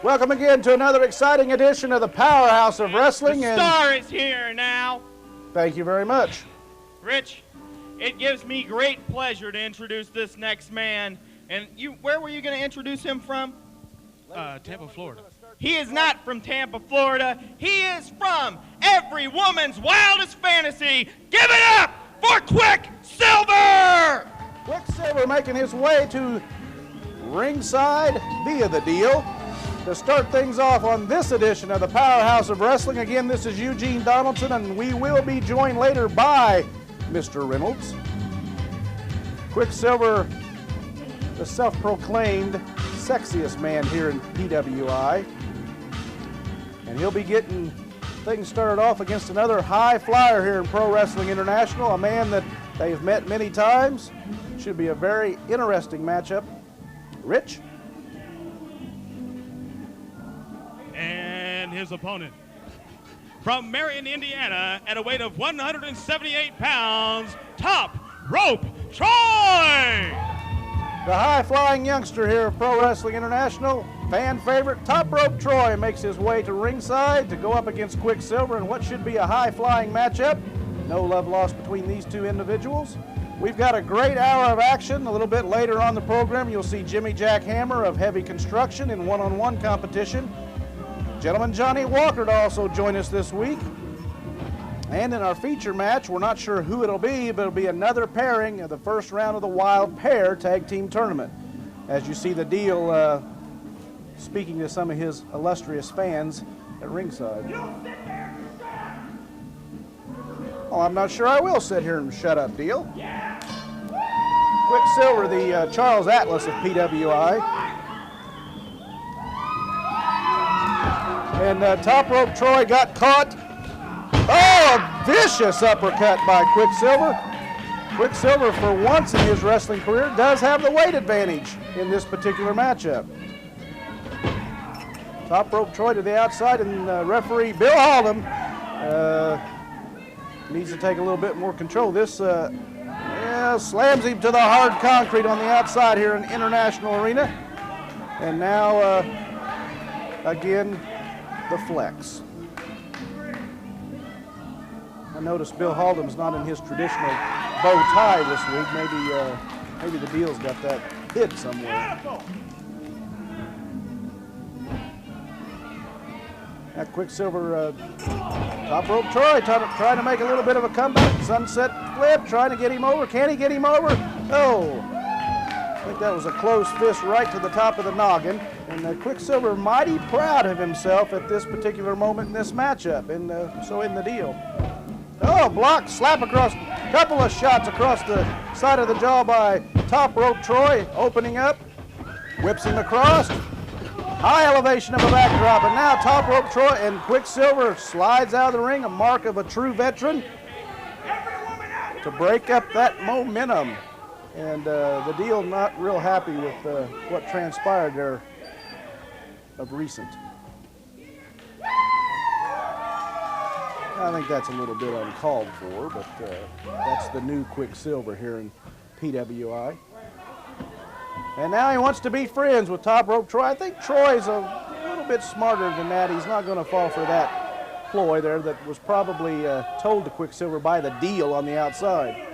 Welcome again to another exciting edition of the Powerhouse of Wrestling. The star is here now. Thank you very much. Rich, it gives me great pleasure to introduce this next man. And where were you going to introduce him from? Tampa, Florida. He is not from Tampa, Florida. He is from every woman's wildest fantasy. Give it up for Quicksilver! Quicksilver making his way to ringside via the deal. To start things off on this edition of the Powerhouse of Wrestling, again, this is Eugene Donaldson, and we will be joined later by Mr. Reynolds. Quicksilver, the self-proclaimed sexiest man here in PWI. And he'll be getting things started off against another high flyer here in Pro Wrestling International, a man that they've met many times. Should be a very interesting matchup. Rich? And his opponent, from Marion, Indiana, at a weight of 178 pounds, Top Rope Troy! The high-flying youngster here of Pro Wrestling International, fan favorite, Top Rope Troy makes his way to ringside to go up against Quicksilver in what should be a high-flying matchup. No love lost between these two individuals. We've got a great hour of action. A little bit later on the program, you'll see Jimmy Jack Hammer of Heavy Construction in one-on-one competition. Gentleman Johnny Walker to also join us this week. And in our feature match, we're not sure who it'll be, but it'll be another pairing of the first round of the Wild Pair Tag Team Tournament. As you see the deal speaking to some of his illustrious fans at ringside. Oh, I'm not sure I will sit here and shut up, Deal. Quicksilver, the Charles Atlas of PWI. And Top Rope Troy got caught. Oh, a vicious uppercut by Quicksilver. Quicksilver, for once in his wrestling career, does have the weight advantage in this particular matchup. Top Rope Troy to the outside, and referee Bill Haldum needs to take a little bit more control. This slams him to the hard concrete on the outside here in International Arena. And now, again, the flex. I noticed Bill Haldum's not in his traditional bow tie this week. Maybe the deal's got that hid somewhere. That Quicksilver, Top Rope Troy trying to make a little bit of a comeback. Sunset flip, trying to get him over. Can he get him over? Oh, I think that was a close fist right to the top of the noggin. And Quicksilver mighty proud of himself at this particular moment in this matchup, and so in the deal. Oh, block, slap across, couple of shots across the side of the jaw by Top Rope Troy, opening up, whips him across, high elevation of a backdrop, and now Top Rope Troy and Quicksilver slides out of the ring, a mark of a true veteran, to break up that momentum. And the deal not real happy with what transpired there of recent. I think that's a little bit uncalled for, but that's the new Quicksilver here in PWI. And now he wants to be friends with Top Rope Troy. I think Troy's a little bit smarter than that. He's not going to fall for that ploy there that was probably told to Quicksilver by the deal on the outside.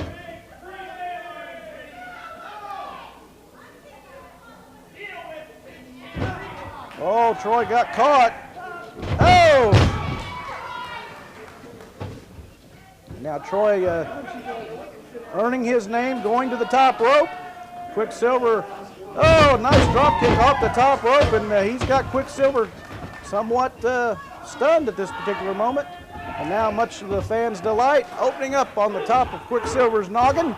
Oh, Troy got caught. Oh! Now Troy earning his name, going to the top rope. Quicksilver, oh, nice drop kick off the top rope, and he's got Quicksilver somewhat stunned at this particular moment. And now, much to the fans' delight, opening up on the top of Quicksilver's noggin.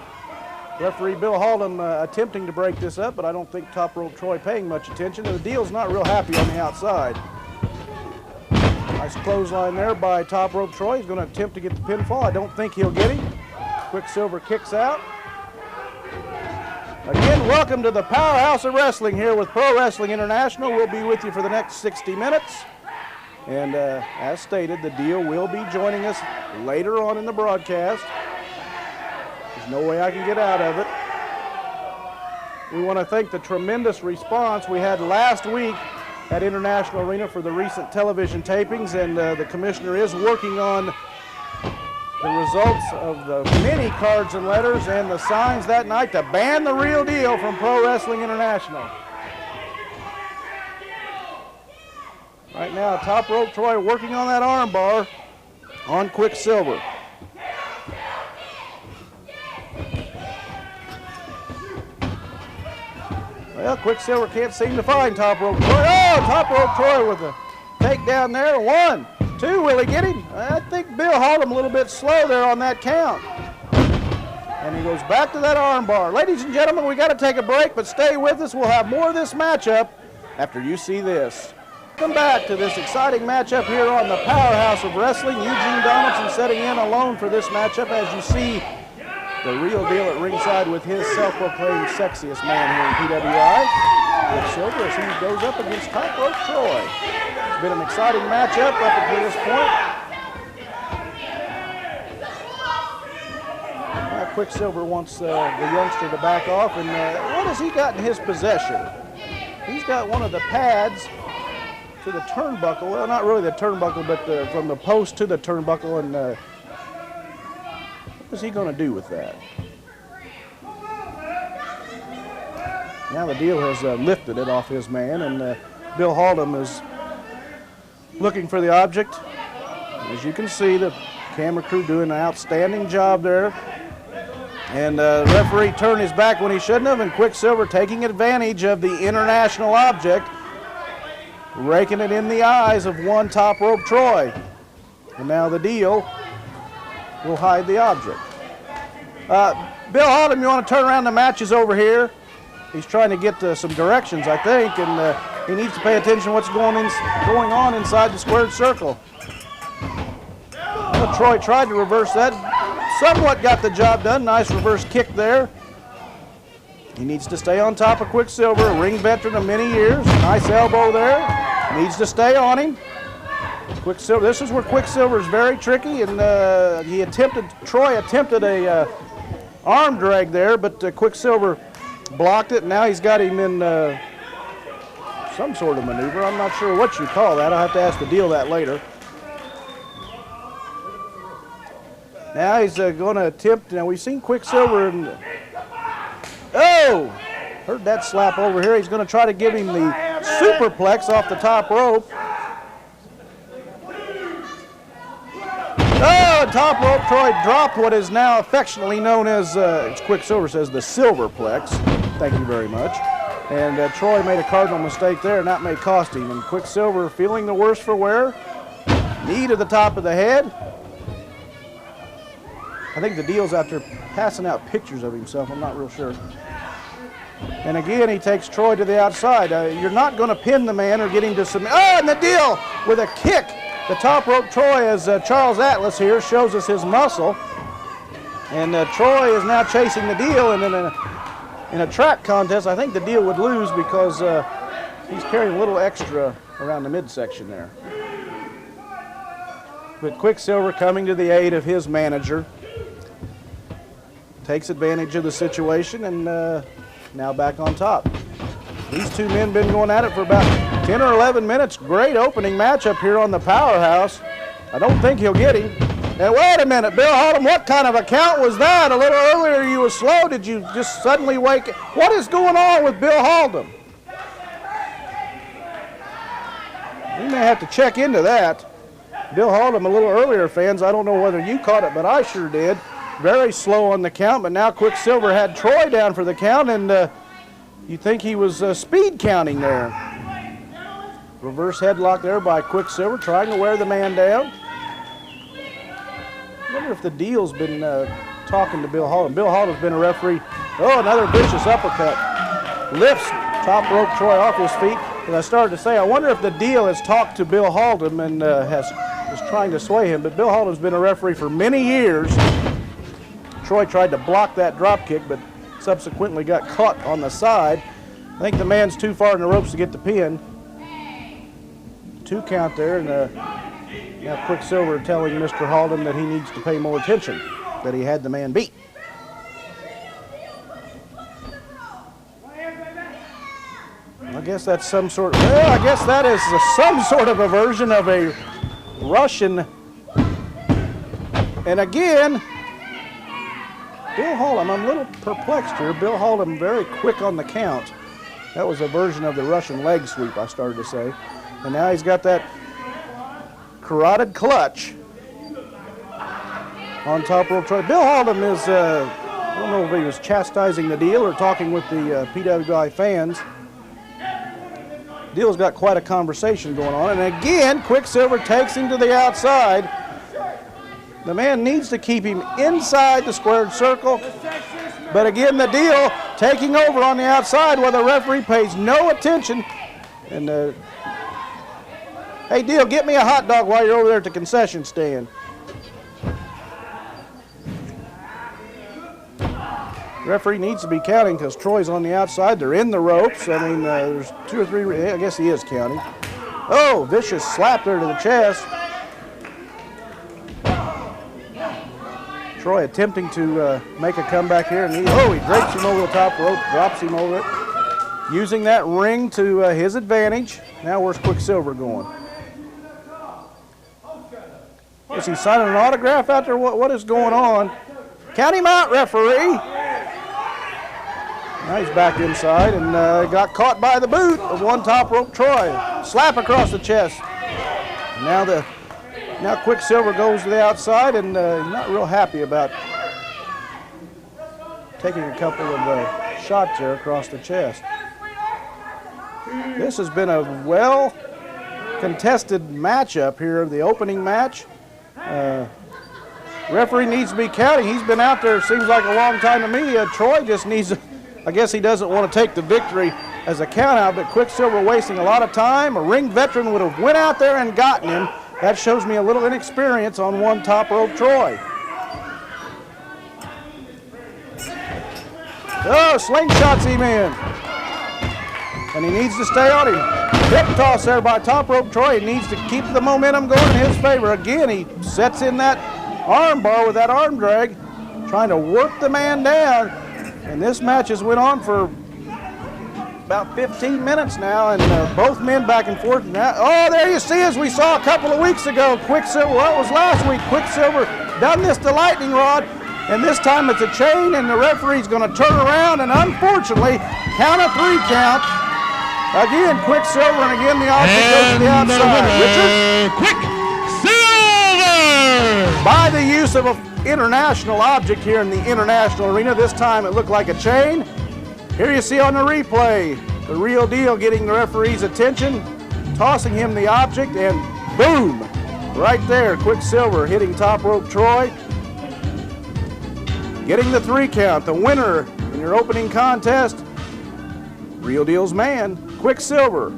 Referee Bill Haldum attempting to break this up, but I don't think Top Rope Troy paying much attention. The deal's not real happy on the outside. Nice clothesline there by Top Rope Troy. He's going to attempt to get the pinfall. I don't think he'll get him. Quicksilver kicks out. Again, welcome to the Powerhouse of Wrestling here with Pro Wrestling International. We'll be with you for the next 60 minutes. And as stated, the deal will be joining us later on in the broadcast. There's no way I can get out of it. We want to thank the tremendous response we had last week at International Arena for the recent television tapings, and the commissioner is working on the results of the many cards and letters and the signs that night to ban the Real Deal from Pro Wrestling International. Right now, Top Rope Troy working on that arm bar on Quicksilver. Well, Quicksilver can't seem to find Top Rope Troy. Oh, Top Rope Troy with a takedown there. 1, 2, will he get him? I think Bill Hallam a little bit slow there on that count. And he goes back to that arm bar. Ladies and gentlemen, we got to take a break, but stay with us. We'll have more of this matchup after you see this. Welcome back to this exciting matchup here on the powerhouse of wrestling. Eugene Donaldson setting in alone for this matchup as you see the Real Deal at ringside with his self-proclaimed sexiest man here in PWI. Quicksilver as he goes up against Top Rope Troy. It's been an exciting matchup up until this point. Now Quicksilver wants the youngster to back off, and what has he got in his possession? He's got one of the pads to the turnbuckle. Well, not really the turnbuckle, but from the post to the turnbuckle, and what is he going to do with that? Now the Deal has lifted it off his man, and Bill Hallam is looking for the object. As you can see, the camera crew doing an outstanding job there. And the referee turned his back when he shouldn't have, and Quicksilver taking advantage of the international object, raking it in the eyes of one Top Rope Troy. And now the Deal will hide the object. Bill Hallam, you want to turn around? The match is over here. He's trying to get some directions, I think, and he needs to pay attention to what's going on inside the squared circle. Well, Troy tried to reverse that. Somewhat got the job done. Nice reverse kick there. He needs to stay on top of Quicksilver, a ring veteran of many years. Nice elbow there. Needs to stay on him. Quicksilver. This is where Quicksilver is very tricky, and Troy attempted a arm drag there, but Quicksilver blocked it. Now he's got him in some sort of maneuver. I'm not sure what you call that. I'll have to ask the Deal that later. Now he's going to attempt. Now we've seen Quicksilver, and oh, heard that slap over here. He's going to try to give him the superplex off the top rope. Oh, and Top Rope Troy dropped what is now affectionately known as, as Quicksilver says, the silverplex. Thank you very much. And Troy made a cardinal mistake there, and that may cost him. And Quicksilver feeling the worse for wear. Knee to the top of the head. I think the Deal's out there passing out pictures of himself. I'm not real sure. And again, he takes Troy to the outside. You're not going to pin the man or get him to submit. Oh, and the Deal with a kick. The Top Rope Troy, as Charles Atlas here shows us his muscle. And Troy is now chasing the Deal. And in a track contest, I think the Deal would lose because he's carrying a little extra around the midsection there. But Quicksilver coming to the aid of his manager. Takes advantage of the situation and now back on top. These two men been going at it for about 10 or 11 minutes. Great opening matchup here on the Powerhouse. I don't think he'll get him. Now wait a minute, Bill Hallam, what kind of a count was that? A little earlier you were slow. Did you just suddenly wake up? What is going on with Bill Hallam? We may have to check into that. Bill Hallam a little earlier, fans. I don't know whether you caught it, but I sure did. Very slow on the count, but now Quicksilver had Troy down for the count, and you think he was speed counting there. Reverse headlock there by Quicksilver, trying to wear the man down. I wonder if the Deal's been talking to Bill Hallam. Bill Hallam's been a referee. Oh, another vicious uppercut. Lifts Top Rope Troy off his feet. As I started to say, I wonder if the Deal has talked to Bill Hallam and is trying to sway him. But Bill Hallam's been a referee for many years. Troy tried to block that drop kick, but subsequently got caught on the side. I think the man's too far in the ropes to get the pin. 2 count there, and now Quicksilver telling Mr. Hallam that he needs to pay more attention, that he had the man beat. guess that's some sort of, well, I guess that is some sort of a version of a Russian. And again, Bill Hallam, I'm a little perplexed here. Bill Hallam very quick on the count. That was a version of the Russian leg sweep, I started to say. And now he's got that carotid clutch on top rope Troy. Bill Hallam is, I don't know if he was chastising the deal or talking with the PWI fans. Deal's got quite a conversation going on. And again, Quicksilver takes him to the outside. The man needs to keep him inside the squared circle. But again, the Deal taking over on the outside while the referee pays no attention. And, hey, Deal, get me a hot dog while you're over there at the concession stand. Referee needs to be counting because Troy's on the outside. They're in the ropes. I mean, there's 2 or 3, I guess he is counting. Oh, vicious slap there to the chest. Troy attempting to make a comeback here, and he drapes him over the top rope, drops him over it, using that ring to his advantage. Now where's Quicksilver going? Is he signing an autograph out there? What is going on? Count him out, referee. Now he's back inside and got caught by the boot of one top rope Troy. Slap across the chest. Now Quicksilver goes to the outside and he's not real happy about taking a couple of shots there across the chest. This has been a well-contested matchup here, the opening match. Referee needs to be counting. He's been out there, seems like a long time to me. Troy just needs to, I guess he doesn't want to take the victory as a count out, but Quicksilver wasting a lot of time. A ring veteran would have went out there and gotten him. That shows me a little inexperience on one top rope Troy. Oh, slingshots him in. And he needs to stay on him. Hip toss there by top rope Troy. He needs to keep the momentum going in his favor. Again, he sets in that arm bar with that arm drag, trying to work the man down. And this match has went on for about 15 minutes now, and both men back and forth. Now, oh, there you see, as we saw a couple of weeks ago, Quicksilver, well, it was last week, Quicksilver done this to lightning rod, and this time it's a chain, and the referee's going to turn around, and unfortunately, count a 3 count. Again, Quicksilver, and again the object goes to the outside. Richard? Quicksilver! By the use of an international object here in the international arena, this time it looked like a chain. Here you see on the replay, the Real Deal getting the referee's attention, tossing him the object, and boom! Right there, Quicksilver hitting top rope Troy, getting the 3 count. The winner in your opening contest, Real Deal's man, Quicksilver.